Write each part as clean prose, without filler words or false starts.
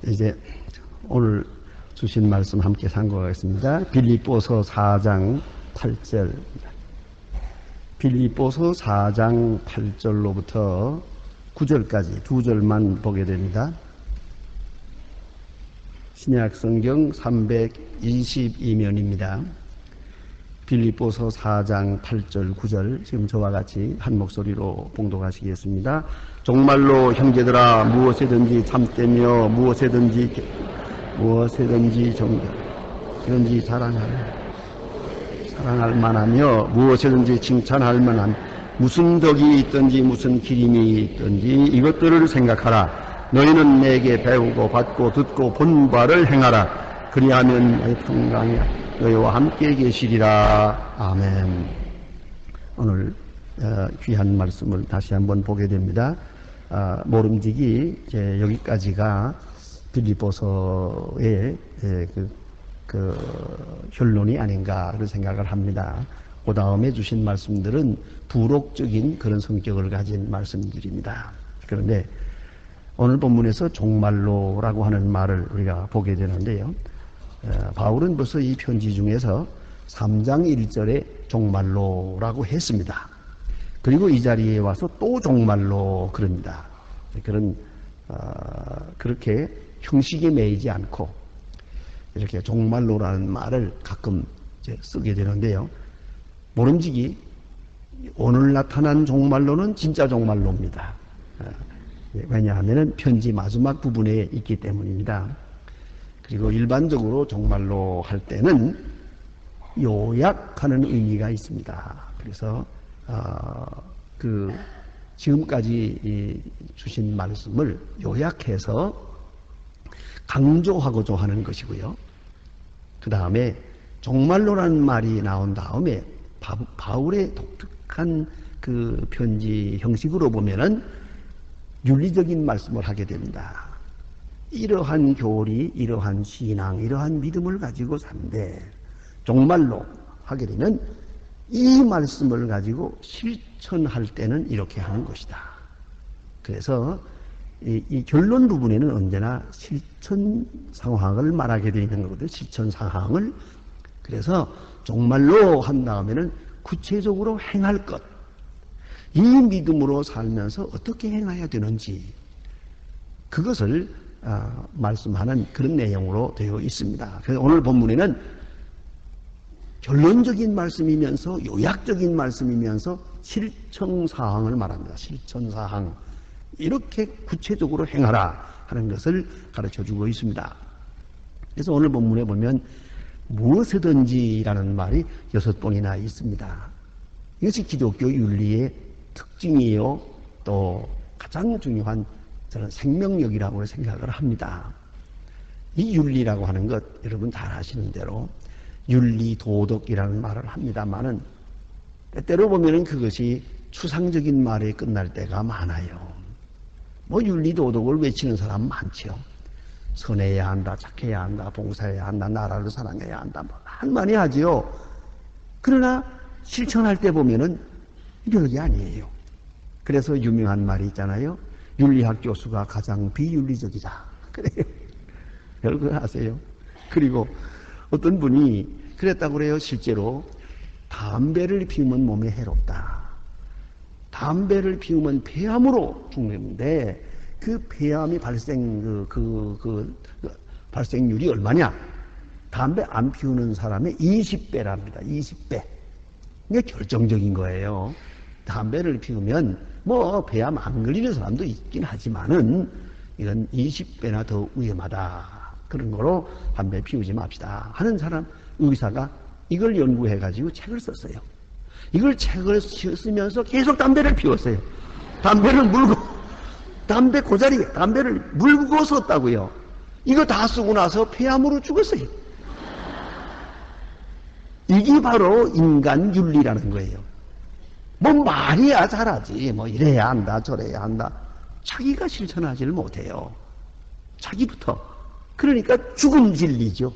이제 오늘 주신 말씀 함께 상고하겠습니다. 빌립보서 4장 8절. 빌립보서 4장 8절로부터 9절까지 두 절만 보게 됩니다. 신약 성경 322면입니다. 빌립보서 4장 8절 9절 지금 저와 같이 한 목소리로 봉독하시겠습니다. 정말로 형제들아 무엇에든지 참되며 무엇에든지 정결 사랑할 만하며 무엇에든지 칭찬할 만한 무슨 덕이 있든지 무슨 기림이 있든지 이것들을 생각하라. 너희는 내게 배우고 받고 듣고 본 바를 행하라. 그리하면 너희 평강이 너희와 함께 계시리라. 아멘. 오늘 귀한 말씀을 다시 한번 보게 됩니다. 모름지기 이제 여기까지가 빌립보서의 그 결론이 아닌가 그런 생각을 합니다. 그 다음에 주신 말씀들은 부록적인 그런 성격을 가진 말씀들입니다. 그런데 오늘 본문에서 종말로라고 하는 말을 우리가 보게 되는데요. 바울은 벌써 이 편지 중에서 3장 1절에 종말로라고 했습니다. 그리고 이 자리에 와서 또 종말로 그럽니다. 그렇게 형식에 매이지 않고 이렇게 종말로라는 말을 가끔 이제 쓰게 되는데요. 모름지기 오늘 나타난 종말로는 진짜 종말로입니다. 왜냐하면 편지 마지막 부분에 있기 때문입니다. 그리고 일반적으로 종말로 할 때는 요약하는 의미가 있습니다. 그래서 지금까지 주신 말씀을 요약해서 강조하고자 하는 것이고요. 그 다음에 종말로라는 말이 나온 다음에 바울의 독특한 그 편지 형식으로 보면은 윤리적인 말씀을 하게 됩니다. 이러한 교리, 이러한 신앙, 이러한 믿음을 가지고 산대. 종말로 하게 되면 이 말씀을 가지고 실천할 때는 이렇게 하는 것이다. 그래서 이 결론 부분에는 언제나 실천 상황을 말하게 되어 있는 거거든요. 실천 상황을. 그래서 종말로 한 다음에는 구체적으로 행할 것. 이 믿음으로 살면서 어떻게 행해야 되는지 그것을 말씀하는 그런 내용으로 되어 있습니다. 그래서 오늘 본문에는 결론적인 말씀이면서 요약적인 말씀이면서 실천사항을 말합니다. 실천사항. 이렇게 구체적으로 행하라 하는 것을 가르쳐주고 있습니다. 그래서 오늘 본문에 보면 무엇이든지라는 말이 6번이나 있습니다. 이것이 기독교 윤리의 특징이요 또 가장 중요한 저는 생명력이라고 생각을 합니다. 이 윤리라고 하는 것 여러분 잘 아시는 대로 윤리 도덕이라는 말을 합니다만은 때때로 보면은 그것이 추상적인 말에 끝날 때가 많아요. 뭐 윤리 도덕을 외치는 사람 많죠. 선해야 한다, 착해야 한다, 봉사해야 한다, 나라를 사랑해야 한다, 뭐 한마디 하지요. 그러나 실천할 때 보면은 별게 아니에요. 그래서 유명한 말이 있잖아요. 윤리학 교수가 가장 비윤리적이다. 그래요. 별거 아세요? 그리고 어떤 분이 그랬다고 그래요. 실제로 담배를 피우면 몸에 해롭다. 담배를 피우면 폐암으로 죽는데 그 폐암이 발생률이 얼마냐? 담배 안 피우는 사람의 20배랍니다. 20배. 이게 결정적인 거예요. 담배를 피우면 뭐 폐암 안 걸리는 사람도 있긴 하지만은 이건 20배나 더 위험하다. 그런 거로 담배 피우지 맙시다 하는 사람 의사가 이걸 연구해가지고 책을 썼어요. 이걸 책을 쓰면서 계속 담배를 피웠어요. 담배를 물고 담배 고자리에 담배를 물고 썼다고요. 이거 다 쓰고 나서 폐암으로 죽었어요. 이게 바로 인간 윤리라는 거예요. 뭐 말이야 잘하지. 뭐 이래야 한다 저래야 한다. 자기가 실천하지를 못해요. 자기부터. 그러니까 죽음 진리죠.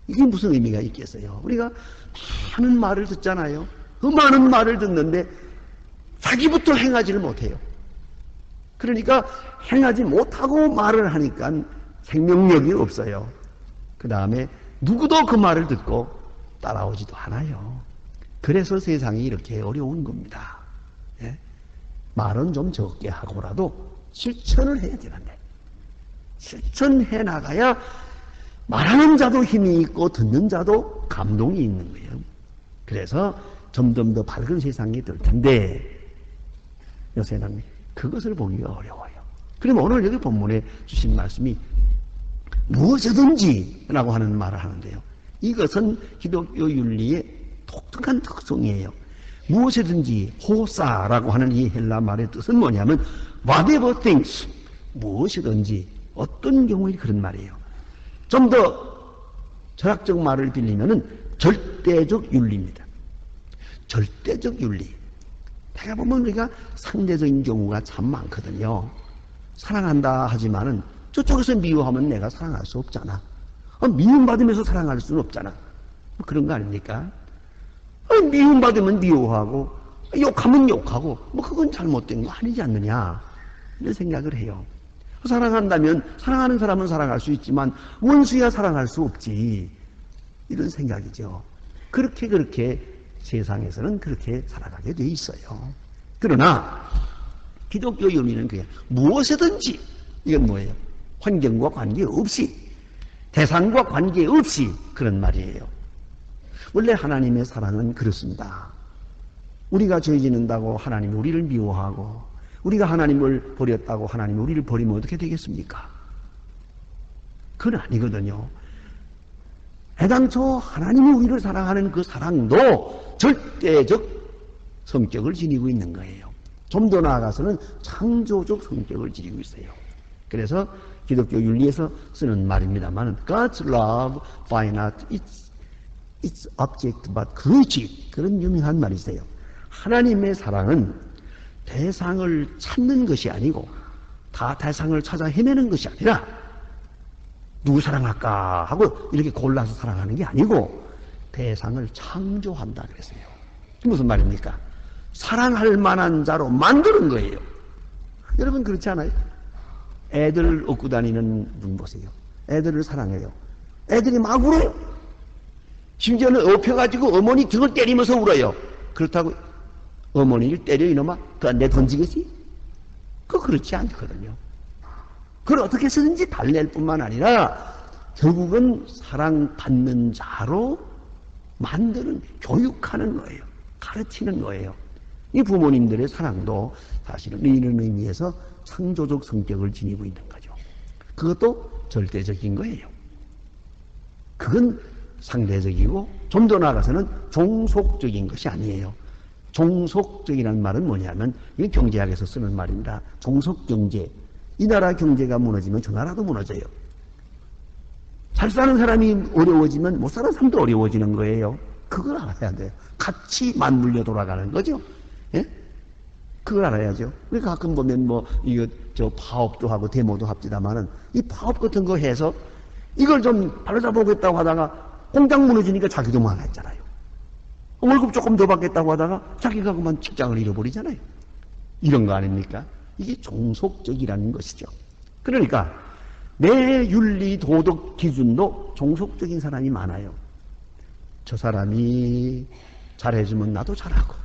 이게 무슨 의미가 있겠어요. 우리가 많은 말을 듣잖아요. 그 많은 말을 듣는데 자기부터 행하지를 못해요. 그러니까 행하지 못하고 말을 하니까 생명력이 없어요. 그 다음에 누구도 그 말을 듣고 따라오지도 않아요. 그래서 세상이 이렇게 어려운 겁니다. 예? 말은 좀 적게 하고라도 실천을 해야 되는데, 실천해 나가야 말하는 자도 힘이 있고 듣는 자도 감동이 있는 거예요. 그래서 점점 더 밝은 세상이 될 텐데 요새는 그것을 보기가 어려워요. 그럼 오늘 여기 본문에 주신 말씀이 무엇이든지라고 하는 말을 하는데요. 이것은 기독교 윤리의 독특한 특성이에요. 무엇이든지, 호사라고 하는 이 헬라 말의 뜻은 뭐냐면 whatever things, 무엇이든지, 어떤 경우에 그런 말이에요. 좀 더 철학적 말을 빌리면은 절대적 윤리입니다. 절대적 윤리. 내가 보면 우리가 상대적인 경우가 참 많거든요. 사랑한다 하지만은 저쪽에서 미워하면 내가 사랑할 수 없잖아. 미움받으면서 사랑할 수는 없잖아. 뭐 그런 거 아닙니까? 미움받으면 미워하고 욕하면 욕하고 뭐 그건 잘못된 거 아니지 않느냐 이런 생각을 해요. 사랑한다면 사랑하는 사람은 사랑할 수 있지만 원수야 사랑할 수 없지 이런 생각이죠. 그렇게 세상에서는 그렇게 살아가게 돼 있어요. 그러나 기독교 윤리는 그게 무엇이든지, 이건 뭐예요? 환경과 관계없이, 대상과 관계없이 그런 말이에요. 원래 하나님의 사랑은 그렇습니다. 우리가 죄 짓는다고 하나님이 우리를 미워하고 우리가 하나님을 버렸다고 하나님이 우리를 버리면 어떻게 되겠습니까? 그건 아니거든요. 애당초 하나님이 우리를 사랑하는 그 사랑도 절대적 성격을 지니고 있는 거예요. 좀 더 나아가서는 창조적 성격을 지니고 있어요. 그래서 기독교 윤리에서 쓰는 말입니다만 God's love find not its object but creature, 그런 유명한 말이 있어요. 하나님의 사랑은 대상을 찾는 것이 아니고 다 대상을 찾아 헤매는 것이 아니라 누구 사랑할까 하고 이렇게 골라서 사랑하는 게 아니고 대상을 창조한다 그랬어요. 무슨 말입니까? 사랑할 만한 자로 만드는 거예요. 여러분 그렇지 않아요? 애들 업고 다니는 분 보세요. 애들을 사랑해요. 애들이 막 울어요. 심지어는 업혀가지고 어머니 등을 때리면서 울어요. 그렇다고 어머니를 때려 이놈아 내 던지겠지? 그거 그렇지 않거든요. 그걸 어떻게 쓰든지 달랠 뿐만 아니라 결국은 사랑받는 자로 만드는, 교육하는 거예요. 가르치는 거예요. 이 부모님들의 사랑도 사실은 이런 의미에서 창조적 성격을 지니고 있는 거죠. 그것도 절대적인 거예요. 그건 상대적이고 좀 더 나아가서는 종속적인 것이 아니에요. 종속적이라는 말은 뭐냐면 이건 경제학에서 쓰는 말입니다. 종속경제. 이 나라 경제가 무너지면 저 나라도 무너져요. 잘 사는 사람이 어려워지면 못 사는 사람도 어려워지는 거예요. 그걸 알아야 돼요. 같이 맞물려 돌아가는 거죠. 예? 그걸 알아야죠. 우리 가끔 보면 파업도 하고 데모도 합디다마는 이 파업 같은 거 해서 이걸 좀 바로잡아보겠다고 하다가 공장 무너지니까 자기도 망했잖아요. 월급 조금 더 받겠다고 하다가 자기가 그만 직장을 잃어버리잖아요. 이런 거 아닙니까? 이게 종속적이라는 것이죠. 그러니까 내 윤리 도덕 기준도 종속적인 사람이 많아요. 저 사람이 잘해주면 나도 잘하고,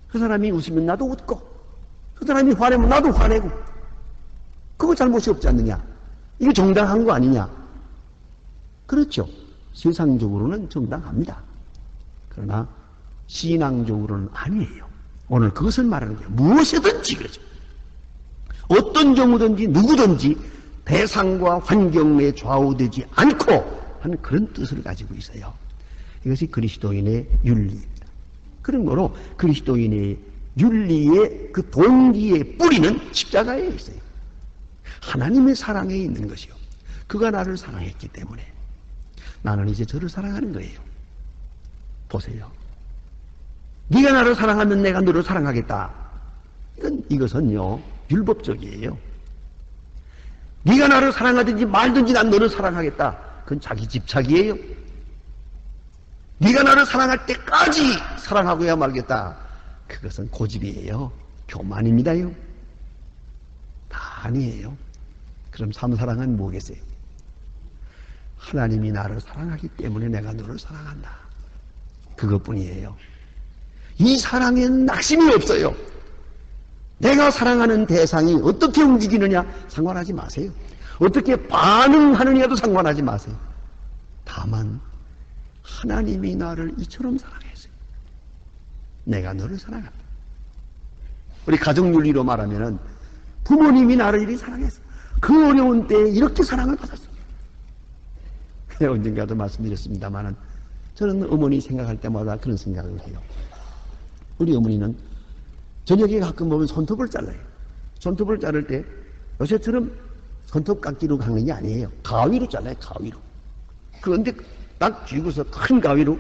그 사람이 웃으면 나도 웃고, 그 사람이 화내면 나도 화내고, 그거 잘못이 없지 않느냐? 이게 정당한 거 아니냐? 그렇죠. 세상적으로는 정당합니다. 그러나 신앙적으로는 아니에요. 오늘 그것을 말하는 거예요. 무엇이든지 그러죠. 어떤 경우든지 누구든지 대상과 환경에 좌우되지 않고 하는 그런 뜻을 가지고 있어요. 이것이 그리스도인의 윤리입니다. 그런 거로 그리스도인의 윤리의 그 동기의 뿌리는 십자가에 있어요. 하나님의 사랑에 있는 것이요. 그가 나를 사랑했기 때문에 나는 이제 저를 사랑하는 거예요. 보세요. 네가 나를 사랑하면 내가 너를 사랑하겠다. 이것은요 율법적이에요. 네가 나를 사랑하든지 말든지 난 너를 사랑하겠다. 그건 자기 집착이에요. 네가 나를 사랑할 때까지 사랑하고야 말겠다. 그것은 고집이에요. 교만입니다요. 다 아니에요. 그럼 참사랑은 뭐겠어요? 하나님이 나를 사랑하기 때문에 내가 너를 사랑한다. 그것뿐이에요. 이 사랑에는 낙심이 없어요. 내가 사랑하는 대상이 어떻게 움직이느냐 상관하지 마세요. 어떻게 반응하느냐도 상관하지 마세요. 다만 하나님이 나를 이처럼 사랑했어요. 내가 너를 사랑한다. 우리 가정윤리로 말하면은 부모님이 나를 이리 사랑했어. 그 어려운 때에 이렇게 사랑을 받았어. 언젠가도 말씀드렸습니다만은 저는 어머니 생각할 때마다 그런 생각을 해요. 우리 어머니는 저녁에 가끔 보면 손톱을 잘라요. 손톱을 자를 때 요새처럼 손톱 깎기로 하는 게 아니에요. 가위로 잘라요. 가위로. 그런데 딱 쥐고서 큰 가위로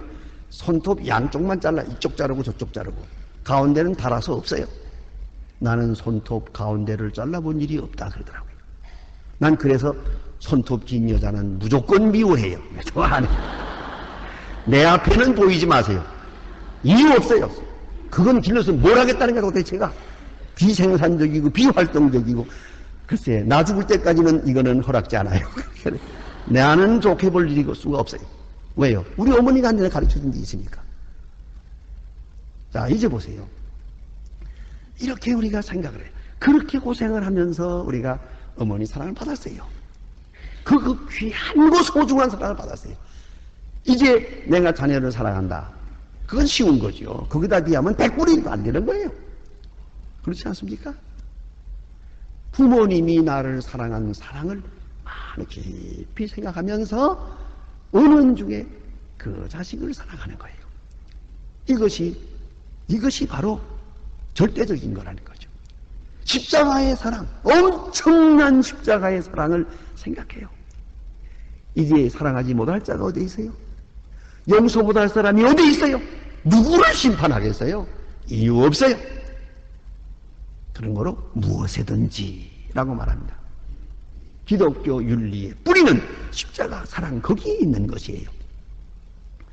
손톱 양쪽만 잘라. 이쪽 자르고 저쪽 자르고. 가운데는 달아서 없어요. 나는 손톱 가운데를 잘라본 일이 없다 그러더라고요. 난 그래서 손톱 긴 여자는 무조건 미워해요. 좋아하네. 내 앞에는 보이지 마세요. 이유 없어요. 그건 길러서 뭘 하겠다는 거고 대체가 비생산적이고 비활동적이고 글쎄 나 죽을 때까지는 이거는 허락지 않아요. 나는 좋게 볼 일이 수가 없어요. 왜요? 우리 어머니가 한테 가르쳐준 게 있으니까. 자 이제 보세요. 이렇게 우리가 생각을 해요. 그렇게 고생을 하면서 우리가 어머니 사랑을 받았어요. 그 귀하고 소중한 사랑을 받았어요. 이제 내가 자녀를 사랑한다. 그건 쉬운 거죠. 거기다 비하면 100분의 1도 안 되는 거예요. 그렇지 않습니까? 부모님이 나를 사랑한 사랑을 많이 깊이 생각하면서 은연중에 그 자식을 사랑하는 거예요. 이것이 바로 절대적인 거라는 거죠. 십자가의 사랑, 엄청난 십자가의 사랑을 생각해요. 이제 사랑하지 못할 자가 어디 있어요? 용서 못할 사람이 어디 있어요? 누구를 심판하겠어요? 이유 없어요. 그런 거로 무엇이든지라고 말합니다. 기독교 윤리의 뿌리는 십자가 사랑 거기에 있는 것이에요.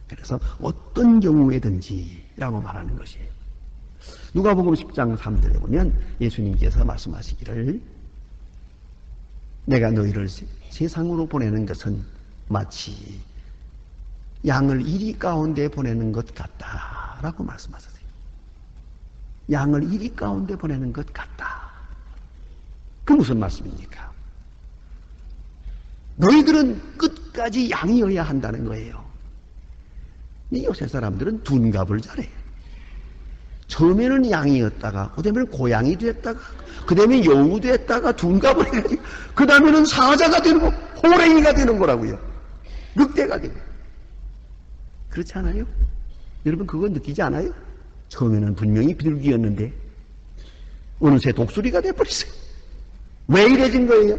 그래서 어떤 경우에든지라고 말하는 것이에요. 누가복음 10장 3절에 보면 예수님께서 말씀하시기를 내가 너희를 세상으로 보내는 것은 마치 양을 이리 가운데 보내는 것 같다라고 말씀하셨어요. 양을 이리 가운데 보내는 것 같다. 그 무슨 말씀입니까? 너희들은 끝까지 양이어야 한다는 거예요. 요새 사람들은 둔갑을 잘해요. 처음에는 양이었다가 그 다음에는 고양이 됐다가 그 다음에 여우 됐다가 둔갑을 해가지고 그 다음에는 사자가 되는 거 호랭이가 되는 거라고요. 늑대가 되고. 그렇지 않아요? 여러분 그거 느끼지 않아요? 처음에는 분명히 비둘기였는데 어느새 독수리가 돼버렸어요. 왜 이래진 거예요?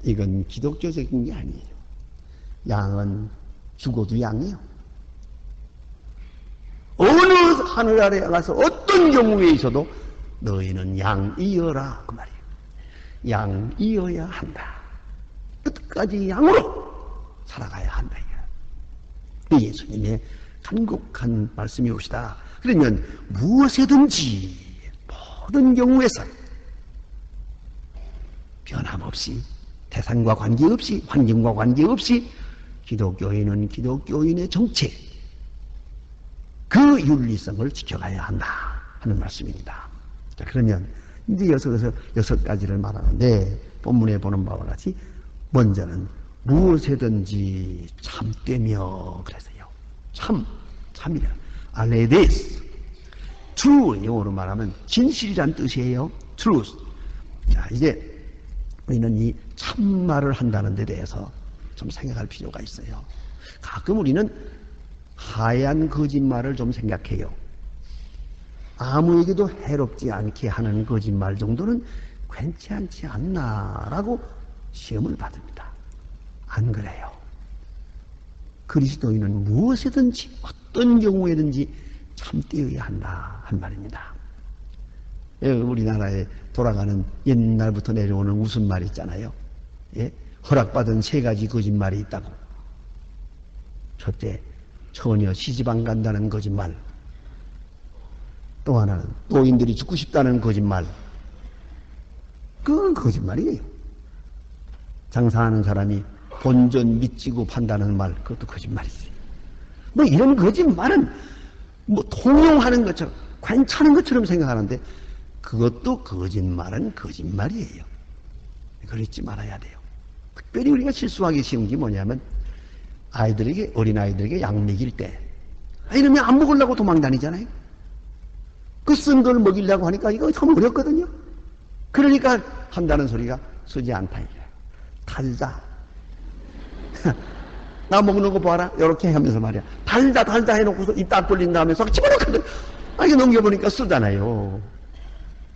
이건 기독교적인 게 아니에요. 양은 죽어도 양이에요. 어느 하늘 아래 가서 어떤 경우에 있어도 너희는 양이어라 그 말이에요. 양이어야 한다. 끝까지 양으로 살아가야 한다. 예수님의 간곡한 말씀이 옵시다. 그러면 무엇이든지 모든 경우에서 변함없이 대상과 관계없이 환경과 관계없이 기독교인은 기독교인의 정체 그 윤리성을 지켜가야 한다 하는 말씀입니다. 자, 그러면 이제 여섯 가지를 말하는데 본문에 보는 바와 같이 먼저는 무엇이든지 참되며 그랬어요. 참이라. 알레데스. true 영어로 말하면 진실이란 뜻이에요. truth. 자, 이제 우리는 이 참말을 한다는 데 대해서 좀 생각할 필요가 있어요. 가끔 우리는 하얀 거짓말을 좀 생각해요. 아무에게도 해롭지 않게 하는 거짓말 정도는 괜찮지 않나라고 시험을 받습니다. 안 그래요. 그리스도인은 무엇이든지 어떤 경우에든지 참되어야 한다 한 말입니다. 우리나라에 돌아가는 옛날부터 내려오는 웃음말 있잖아요. 예? 허락받은 3가지 거짓말이 있다고. 첫째, 처녀 시집 안 간다는 거짓말. 또 하나는 노인들이 죽고 싶다는 거짓말. 그건 거짓말이에요. 장사하는 사람이 본전 미치고 판다는 말, 그것도 거짓말이지. 뭐 이런 거짓말은 뭐 통용하는 것처럼, 괜찮은 것처럼 생각하는데, 그것도 거짓말은 거짓말이에요. 그러지 말아야 돼요. 특별히 우리가 실수하기 쉬운 게 뭐냐면, 아이들에게, 어린아이들에게 약 먹일 때, 이러면 안 먹으려고 도망 다니잖아요. 그 쓴 걸 먹이려고 하니까 이거 참 어렵거든요. 그러니까 한다는 소리가 쓰지 않다. 달다. 나 먹는 거 봐라. 이렇게 하면서 말이야. 달다 해놓고서 입 딱 벌린 다음에 싹 집어넣거든. 이거 넘겨보니까 쓰잖아요.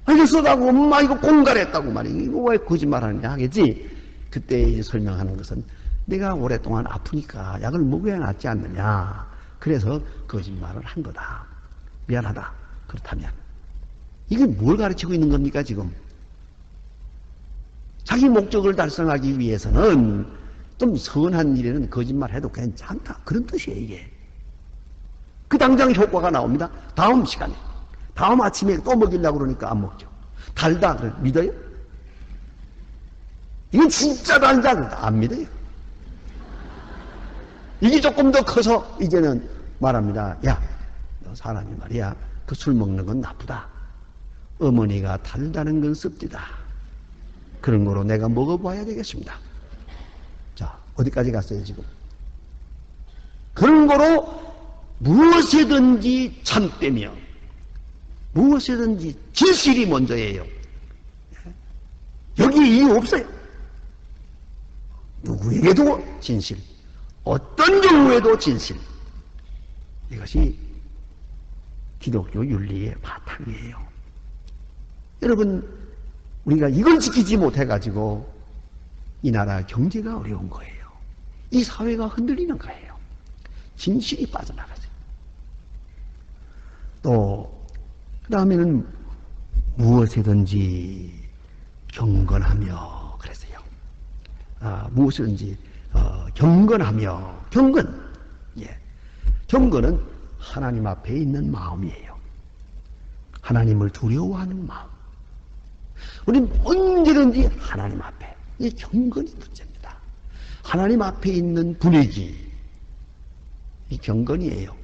이거 쓰다고, 엄마 이거 공갈했다고 말이야. 이거 왜 거짓말 하느냐 하겠지. 그때 이제 설명하는 것은 내가 오랫동안 아프니까 약을 먹어야 낫지 않느냐. 그래서 거짓말을 한 거다. 미안하다. 그렇다면. 이게 뭘 가르치고 있는 겁니까, 지금? 자기 목적을 달성하기 위해서는 좀 선한 일에는 거짓말 해도 괜찮다. 그런 뜻이에요, 이게. 그 당장 효과가 나옵니다. 다음 시간에. 다음 아침에 또 먹이려고 그러니까 안 먹죠. 달다. 그래. 믿어요? 이건 진짜 달다. 안 믿어요. 이게 조금 더 커서 이제는 말합니다. 야, 너 사람이 말이야. 그 술 먹는 건 나쁘다. 어머니가 달다는 건 씁디다. 그런 거로 내가 먹어봐야 되겠습니다. 자, 어디까지 갔어요, 지금? 그런 거로 무엇이든지 참빼며, 무엇이든지 진실이 먼저예요. 여기 이유 없어요. 누구에게도 진실, 어떤 경우에도 진실. 이것이 기독교 윤리의 바탕이에요. 여러분, 우리가 이걸 지키지 못해가지고 이 나라 경제가 어려운 거예요. 이 사회가 흔들리는 거예요. 진실이 빠져나가죠. 또 그 다음에는 무엇이든지 경건하며 그랬어요. 무엇이든지 경건하며, 경건, 예, 경건은 하나님 앞에 있는 마음이에요. 하나님을 두려워하는 마음. 우리는 언제든지 하나님 앞에, 이 경건이 문제입니다. 하나님 앞에 있는 분위기, 이 경건이에요.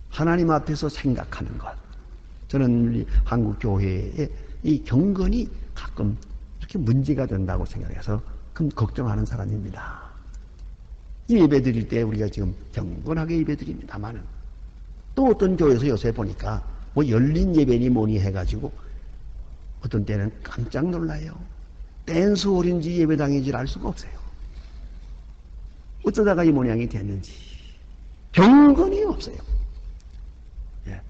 하나님 앞에서 생각하는 것. 저는 우리 한국 교회에 이 경건이 가끔 이렇게 문제가 된다고 생각해서 좀 걱정하는 사람입니다. 이 예배 드릴 때 우리가 지금 경건하게 예배 드립니다만은, 또 어떤 교회에서 요새 보니까 뭐 열린 예배니 뭐니 해가지고 어떤 때는 깜짝 놀라요. 댄스홀인지 예배당인지를 알 수가 없어요. 어쩌다가 이 모양이 됐는지. 경건이 없어요. 예.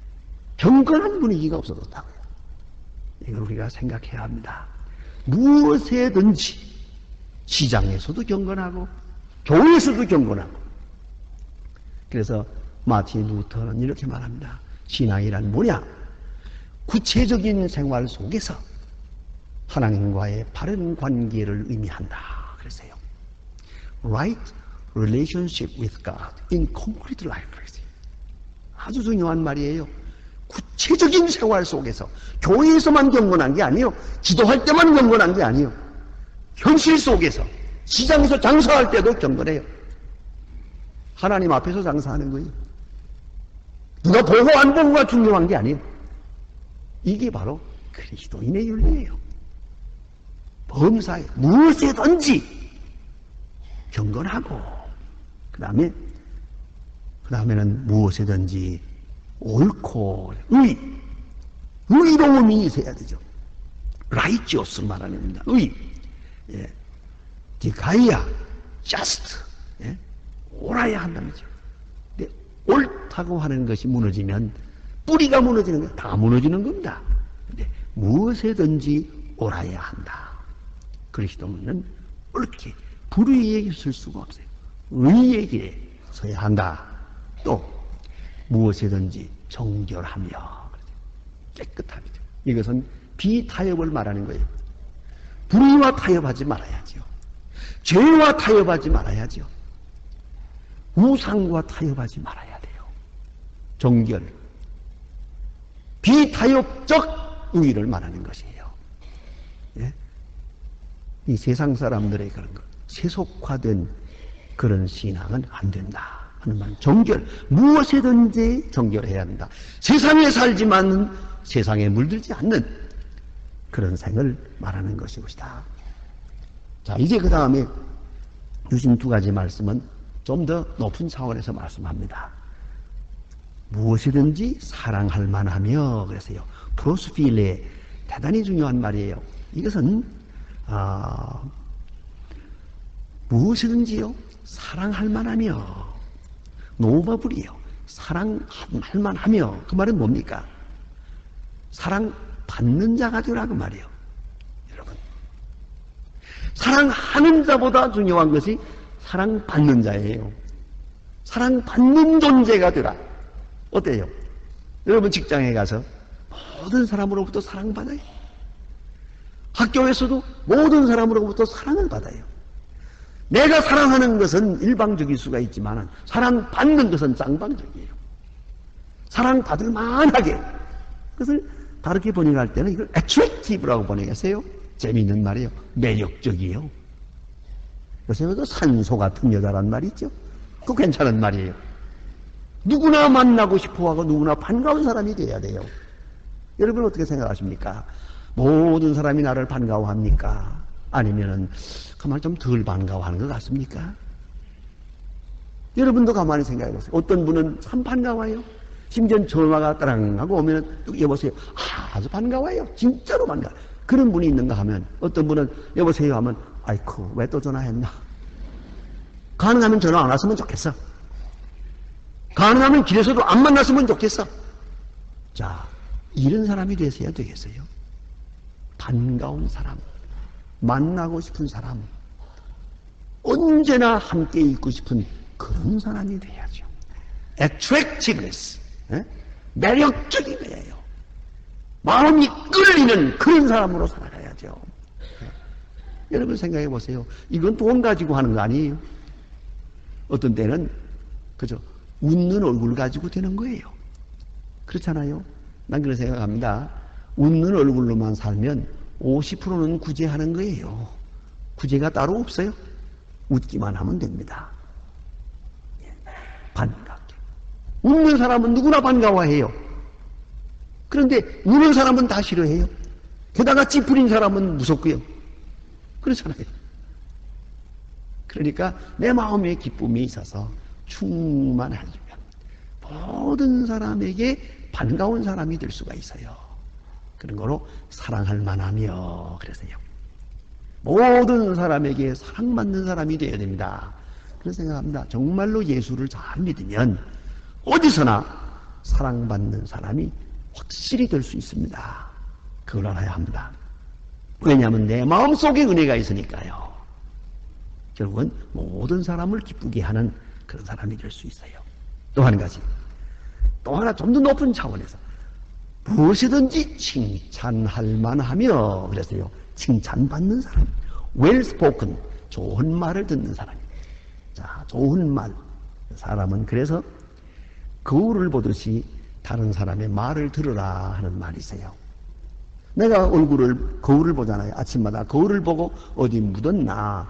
경건한 분위기가 없어졌다고요. 이걸 우리가 생각해야 합니다. 무엇에든지 시장에서도 경건하고 교회에서도 경건하고. 그래서 마틴 루터는 이렇게 말합니다. 신앙이란 뭐냐? 구체적인 생활 속에서 하나님과의 바른 관계를 의미한다. 그랬어요. Right relationship with God in concrete life. 아주 중요한 말이에요. 구체적인 생활 속에서, 교회에서만 경건한 게 아니에요. 기도할 때만 경건한 게 아니에요. 현실 속에서, 시장에서 장사할 때도 경건해요. 하나님 앞에서 장사하는 거예요. 누가 보고 안 보고가 중요한 게 아니에요. 이게 바로 그리스도인의 윤리예요. 범사에 무엇이든지 경건하고, 그 다음에는 무엇이든지 옳고, 의로움이 있어야 되죠. righteous 말하는 겁니다. 예. 디가이아, just, 예. 옳아야 한다는 거죠. 근데 옳다고 하는 것이 무너지면 뿌리가 무너지는 거예요. 다 무너지는 겁니다. 근데 무엇이든지 옳아야 한다. 그리스도는 옳게 불의에 있을 수가 없어요. 의의 길에 서야 한다. 또 무엇이든지 정결하며 깨끗하며. 이것은 비타협을 말하는 거예요. 불의와 타협하지 말아야죠. 죄와 타협하지 말아야죠. 우상과 타협하지 말아야 돼요. 정결, 비타협적 의의를 말하는 것이에요. 예? 이 세상 사람들의 그런 것, 세속화된 그런 신앙은 안 된다 하는 말. 정결, 무엇이든지 정결해야 한다. 세상에 살지만 세상에 물들지 않는 그런 생을 말하는 것이다. 자, 이제 그 다음에 주신 두 가지 말씀은 좀 더 높은 차원에서 말씀합니다. 무엇이든지 사랑할 만하며 그랬어요. 프로스필레, 대단히 중요한 말이에요. 이것은 무엇이든지요 사랑할 만하며, 노바불이에요. 사랑할 만하며, 그 말은 뭡니까? 사랑받는 자가 되라 그 말이에요. 여러분, 사랑하는 자보다 중요한 것이 사랑받는 자예요. 사랑받는 존재가 되라. 어때요? 여러분 직장에 가서 모든 사람으로부터 사랑받아요. 학교에서도 모든 사람으로부터 사랑을 받아요. 내가 사랑하는 것은 일방적일 수가 있지만 사랑받는 것은 쌍방적이에요. 사랑받을 만하게. 그것을 다르게 번역할 때는 이걸 attractive라고 번역했어요. 재미있는 말이에요. 매력적이에요. 요새도 산소 같은 여자란 말이 있죠. 그거 괜찮은 말이에요. 누구나 만나고 싶어하고 누구나 반가운 사람이 돼야 돼요. 여러분 어떻게 생각하십니까? 모든 사람이 나를 반가워합니까? 아니면은 가만히 좀 덜 반가워하는 것 같습니까? 여러분도 가만히 생각해 보세요. 어떤 분은 참 반가워요. 심지어 전화가 따랑 하고 오면 여보세요. 아주 반가워요. 진짜로 반가워요. 그런 분이 있는가 하면 어떤 분은 여보세요 하면 아이쿠 왜 또 전화했나? 가능하면 전화 안 왔으면 좋겠어. 가능하면 길에서도 안 만났으면 좋겠어. 자, 이런 사람이 되셔야 되겠어요. 반가운 사람, 만나고 싶은 사람, 언제나 함께 있고 싶은 그런 사람이 돼야죠. attractiveness, 매력적인 거예요. 마음이 끌리는 그런 사람으로 살아가야죠. 여러분 생각해 보세요. 이건 돈 가지고 하는 거 아니에요. 어떤 때는 그죠? 웃는 얼굴 가지고 되는 거예요. 그렇잖아요. 난 그런 생각합니다. 웃는 얼굴로만 살면 50%는 구제하는 거예요. 구제가 따로 없어요. 웃기만 하면 됩니다. 반갑게. 웃는 사람은 누구나 반가워해요. 그런데 우는 사람은 다 싫어해요. 게다가 찌푸린 사람은 무섭고요. 그렇잖아요. 그러니까 내 마음에 기쁨이 있어서 충만해지면 모든 사람에게 반가운 사람이 될 수가 있어요. 그런 거로 사랑할 만하며 그래서요. 모든 사람에게 사랑받는 사람이 되어야 됩니다. 그런 생각합니다. 정말로 예수를 잘 믿으면 어디서나 사랑받는 사람이 확실히 될 수 있습니다. 그걸 알아야 합니다. 왜냐하면 내 마음속에 은혜가 있으니까요. 결국은 모든 사람을 기쁘게 하는 그런 사람이 될 수 있어요. 또 한 가지, 또 하나 좀 더 높은 차원에서 무엇이든지 칭찬할 만하며 그랬어요. 칭찬받는 사람, well spoken, 좋은 말을 듣는 사람. 자, 좋은 말. 사람은 그래서 거울을 보듯이 다른 사람의 말을 들으라 하는 말이 있어요. 내가 거울을 보잖아요. 아침마다 거울을 보고 어디 묻었나,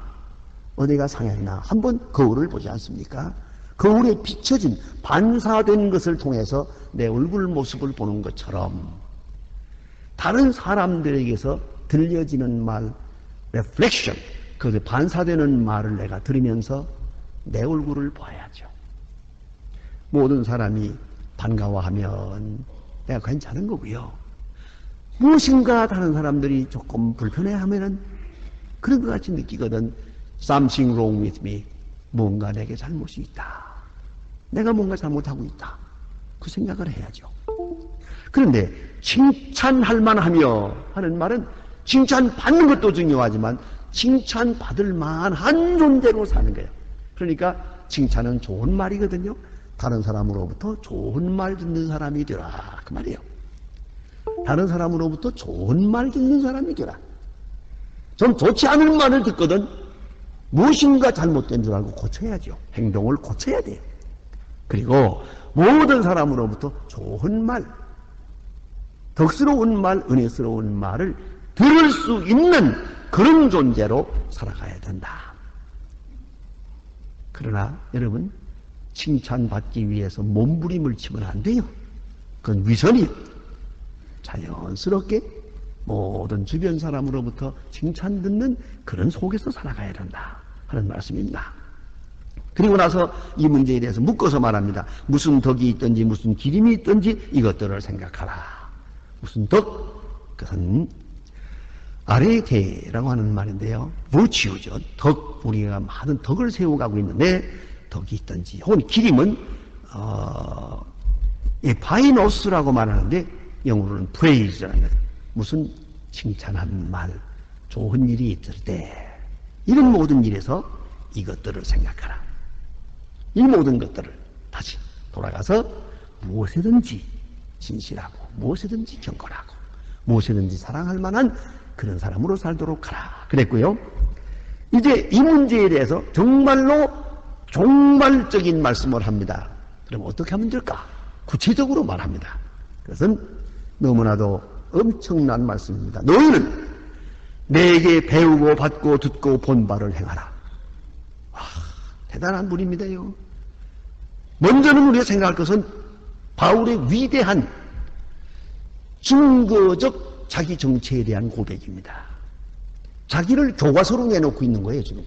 어디가 상했나 한번 거울을 보지 않습니까? 거울에 비춰진 반사된 것을 통해서 내 얼굴 모습을 보는 것처럼 다른 사람들에게서 들려지는 말, reflection, 그 반사되는 말을 내가 들으면서 내 얼굴을 봐야죠. 모든 사람이 반가워하면 내가 괜찮은 거고요. 무엇인가 다른 사람들이 조금 불편해하면은 그런 것 같이 느끼거든. Something wrong with me. 뭔가 내게 잘못이 있다. 내가 뭔가 잘못하고 있다. 그 생각을 해야죠. 그런데 칭찬할 만하며 하는 말은 칭찬받는 것도 중요하지만 칭찬받을 만한 존재로 사는 거예요. 그러니까 칭찬은 좋은 말이거든요. 다른 사람으로부터 좋은 말 듣는 사람이 되라 그 말이에요. 다른 사람으로부터 좋은 말 듣는 사람이 되라. 좀 좋지 않은 말을 듣거든 무엇인가 잘못된 줄 알고 고쳐야죠. 행동을 고쳐야 돼요. 그리고 모든 사람으로부터 좋은 말, 덕스러운 말, 은혜스러운 말을 들을 수 있는 그런 존재로 살아가야 된다. 그러나 여러분, 칭찬받기 위해서 몸부림을 치면 안 돼요. 그건 위선이에요. 자연스럽게 모든 주변 사람으로부터 칭찬 듣는 그런 속에서 살아가야 된다 하는 말씀입니다. 그리고 나서 이 문제에 대해서 묶어서 말합니다. 무슨 덕이 있든지 무슨 기림이 있든지 이것들을 생각하라. 무슨 덕? 그것은 아레테라고 하는 말인데요. virtue죠. 덕, 우리가 많은 덕을 세워가고 있는데 덕이 있든지 혹은 기림은 바이노스라고 말하는데 영어로는 praise라는 것. 무슨 칭찬한 말, 좋은 일이 있을 때 이런 모든 일에서 이것들을 생각하라. 이 모든 것들을 다시 돌아가서 무엇이든지 진실하고 무엇이든지 경건하고 무엇이든지 사랑할 만한 그런 사람으로 살도록 하라 그랬고요. 이제 이 문제에 대해서 정말로 종말적인 말씀을 합니다. 그럼 어떻게 하면 될까? 구체적으로 말합니다. 그것은 너무나도 엄청난 말씀입니다. 너희는 내게 배우고 받고 듣고 본 바를 행하라. 와, 대단한 분입니다요. 먼저는 우리가 생각할 것은 바울의 위대한 증거적 자기 정체에 대한 고백입니다. 자기를 교과서로 내놓고 있는 거예요, 지금.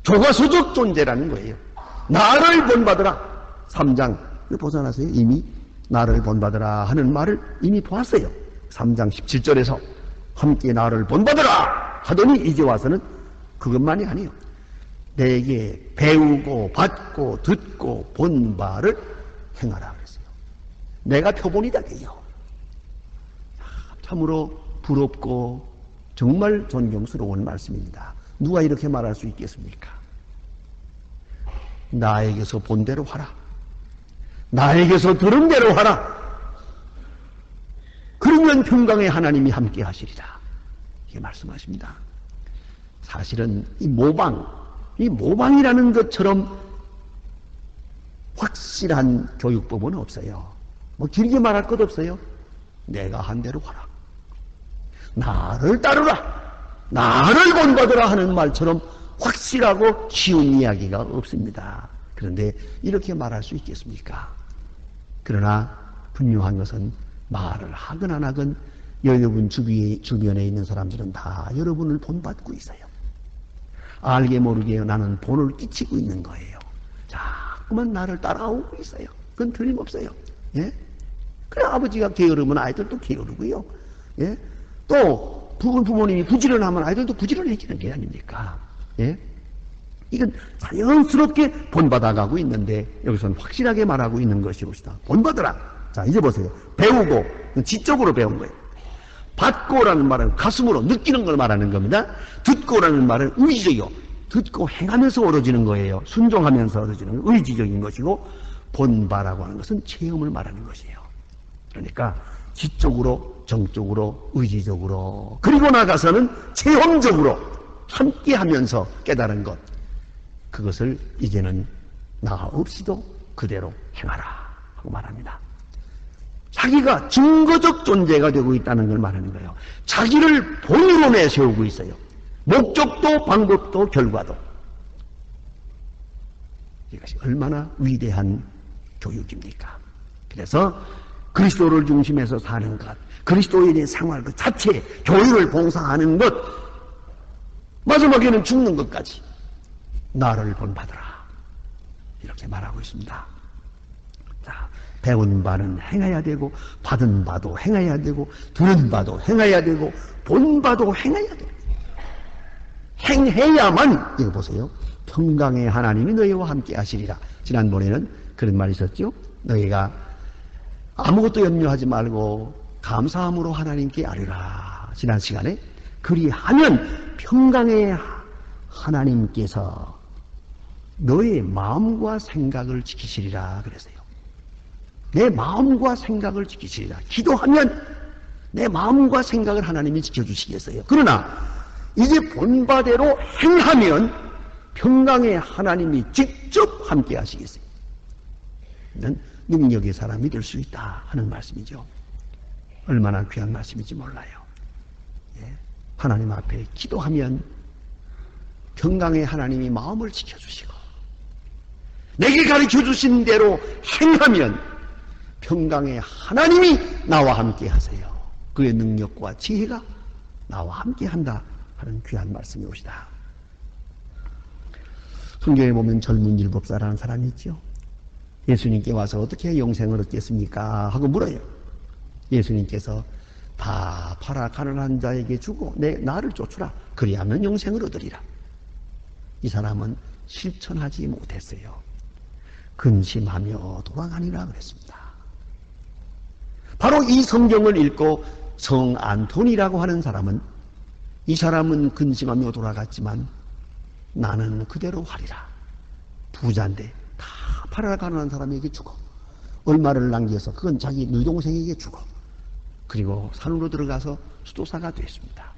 교과서적 존재라는 거예요. 나를 본받으라. 3장. 보잖아요. 이미 나를 본받으라 하는 말을 이미 보았어요. 3장 17절에서 함께 나를 본받으라 하더니 이제 와서는 그것만이 아니에요. 내게 배우고 받고 듣고 본 바를 행하라 그랬어요. 내가 표본이다 그요. 참으로 부럽고 정말 존경스러운 말씀입니다. 누가 이렇게 말할 수 있겠습니까? 나에게서 본 대로 하라. 나에게서 들은 대로 하라. 그러면 평강의 하나님이 함께 하시리라. 이게 말씀하십니다. 사실은 이 모방이라는 것처럼 확실한 교육법은 없어요. 뭐 길게 말할 것 없어요. 내가 한 대로 하라. 나를 따르라. 나를 본받으라 하는 말처럼 확실하고 쉬운 이야기가 없습니다. 그런데 이렇게 말할 수 있겠습니까? 그러나 분명한 것은 말을 하건 안 하건 여러분 주변에 있는 사람들은 다 여러분을 본받고 있어요. 알게 모르게 나는 본을 끼치고 있는 거예요. 자꾸만 나를 따라오고 있어요. 그건 틀림없어요. 예? 그래, 아버지가 게으르면 아이들도 게으르고요. 예? 또 부모님이 부지런하면 아이들도 부지런해지는 게 아닙니까? 예? 이건 자연스럽게 본받아가고 있는데 여기서는 확실하게 말하고 있는 것이로시다. 본받으라. 자, 이제 보세요. 배우고, 지적으로 배운 거예요. 받고라는 말은 가슴으로 느끼는 걸 말하는 겁니다. 듣고라는 말은 의지적이요. 듣고 행하면서 얻어지는 거예요. 순종하면서 얻어지는 의지적인 것이고, 본바라고 하는 것은 체험을 말하는 것이에요. 그러니까 지적으로, 정적으로, 의지적으로, 그리고 나가서는 체험적으로 함께 하면서 깨달은 것. 그것을 이제는 나 없이도 그대로 행하라 하고 말합니다. 자기가 증거적 존재가 되고 있다는 걸 말하는 거예요. 자기를 본으로 내세우고 있어요. 목적도 방법도 결과도. 이것이 얼마나 위대한 교육입니까? 그래서 그리스도를 중심해서 사는 것, 그리스도에 대한 생활 그 자체, 교회를 봉사하는 것, 마지막에는 죽는 것까지 나를 본받으라. 이렇게 말하고 있습니다. 자, 배운 바는 행해야 되고, 받은 바도 행해야 되고, 들은 바도 행해야 되고, 본 바도 행해야 되고. 행해야만, 이거 보세요. 평강의 하나님이 너희와 함께 하시리라. 지난번에는 그런 말이 있었죠. 너희가 아무것도 염려하지 말고 감사함으로 하나님께 아뢰라. 지난 시간에 그리하면 평강의 하나님께서 너의 마음과 생각을 지키시리라 그랬어요. 내 마음과 생각을 지키시리라. 기도하면 내 마음과 생각을 하나님이 지켜주시겠어요. 그러나 이제 본바대로 행하면 평강의 하나님이 직접 함께 하시겠어요. 이는 능력의 사람이 될 수 있다 하는 말씀이죠. 얼마나 귀한 말씀인지 몰라요. 예. 하나님 앞에 기도하면 평강의 하나님이 마음을 지켜주시고 내게 가르쳐 주신 대로 행하면 평강의 하나님이 나와 함께 하세요. 그의 능력과 지혜가 나와 함께 한다 하는 귀한 말씀이 오시다. 성경에 보면 젊은 7살이라는 사람이 있죠. 예수님께 와서 어떻게 영생을 얻겠습니까? 하고 물어요. 예수님께서 다 팔아 가난한 자에게 주고 나를 쫓으라. 그리하면 영생을 얻으리라. 이 사람은 실천하지 못했어요. 근심하며 돌아가니라 그랬습니다. 바로 이 성경을 읽고 성 안토니라고 하는 사람은, 이 사람은 근심하며 돌아갔지만 나는 그대로 하리라. 부자인데 다 팔아 가난한 사람에게 주고 얼마를 남겨서 그건 자기 누동생에게 주고 그리고 산으로 들어가서 수도사가 됐습니다.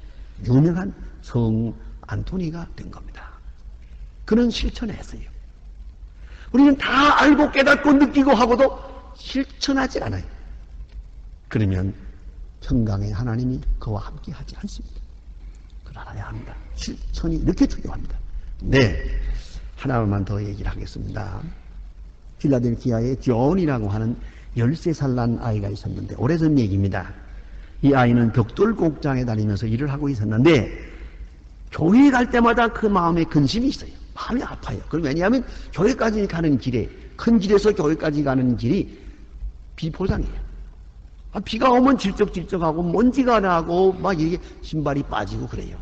유명한 성 안토니가 된 겁니다. 그는 실천했어요. 우리는 다 알고 깨닫고 느끼고 하고도 실천하지 않아요. 그러면 평강의 하나님이 그와 함께 하지 않습니다. 그걸 알아야 합니다. 실천이 이렇게 중요합니다. 네, 하나만 더 얘기를 하겠습니다. 필라델피아에 존이라고 하는 13살 난 아이가 있었는데, 오래전 얘기입니다. 이 아이는 벽돌 곡장에 다니면서 일을 하고 있었는데 교회에 갈 때마다 그 마음에 근심이 있어요. 마음이 아파요. 그럼 왜냐하면 교회까지 가는 길에, 큰 길에서 교회까지 가는 길이 비포장이에요. 비가 오면 질적질적하고 먼지가 나고 막 이게 신발이 빠지고 그래요.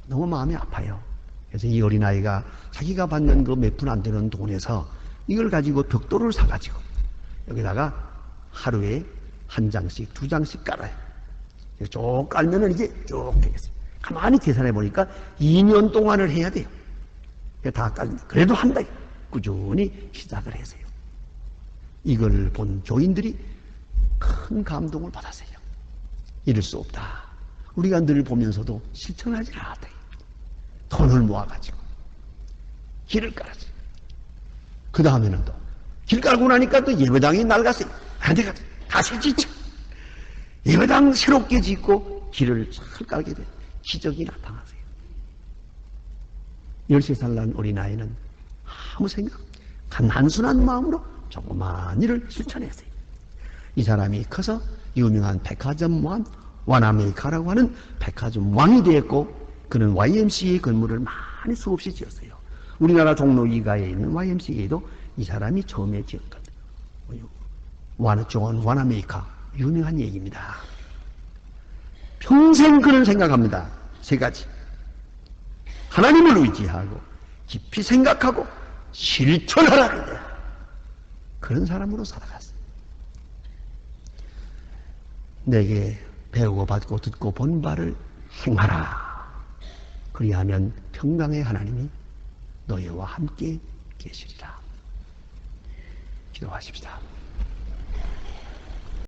너무 마음이 아파요. 그래서 이 어린아이가 자기가 받는 그 몇 푼 안 되는 돈에서 이걸 가지고 벽돌을 사가지고 여기다가 하루에 1장씩 2장씩 깔아요. 쭉 깔면은 이제 쭉 되겠어요. 가만히 계산해 보니까 2년 동안을 해야 돼요. 다 깔면 그래도 한 달 꾸준히 시작을 했어요. 이걸 본 교인들이 큰 감동을 받았어요. 이럴 수 없다. 우리가 늘 보면서도 실천하지 않았다. 돈을 모아가지고 길을 깔았어요. 그 다음에는 또 길 깔고 나니까 또 예배당이 낡았어요. 내가 다시 짓자. 예배당 새롭게 짓고 길을 잘 깔게 돼. 기적이 나타났어요. 13살 난 어린아이는 아무 생각, 단순한 마음으로 조그만 일을 실천했어요. 이 사람이 커서 유명한 백화점 왕, 와나메이카라고 하는 백화점 왕이 되었고, 그는 YMCA 건물을 많이 수없이 지었어요. 우리나라 종로 2가에 있는 YMCA도 이 사람이 처음에 지었거든요. 존 와나메이카, 유명한 얘기입니다. 평생 그는 생각합니다. 3가지. 하나님을 의지하고 깊이 생각하고 실천하라 그래요. 그런 사람으로 살아갔어요. 내게 배우고 받고 듣고 본 바를 행하라. 그리하면 평강의 하나님이 너희와 함께 계시리라. 기도하십시다.